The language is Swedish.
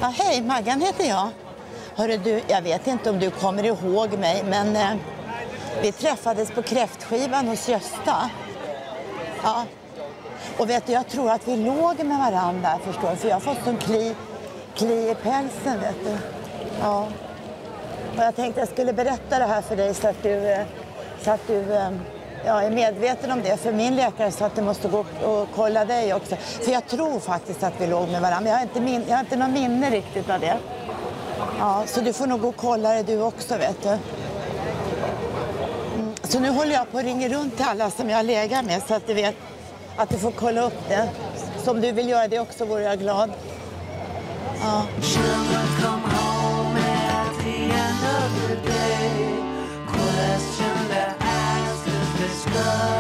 Ja, hej, Maggan heter jag. Hörru du, jag vet inte om du kommer ihåg mig, men vi träffades på kräftskivan hos Gösta. Ja. Och vet du, jag tror att vi låg med varandra, förstår du? För jag har fått sån kli i pälsen, vet du. Ja. Och jag tänkte jag skulle berätta det här för dig så att du är medveten om det. För min läkare sa att du måste gå och kolla dig också. För jag tror faktiskt att vi låg med varandra. Men jag har inte någon minne riktigt av det. Ja, så du får nog gå och kolla det du också, vet du. Så nu håller jag på att ringa runt till alla som jag lägger med så att du vet att du får kolla upp det. Så om du vill göra det också vore jag glad. Ja. Question that asks is this love.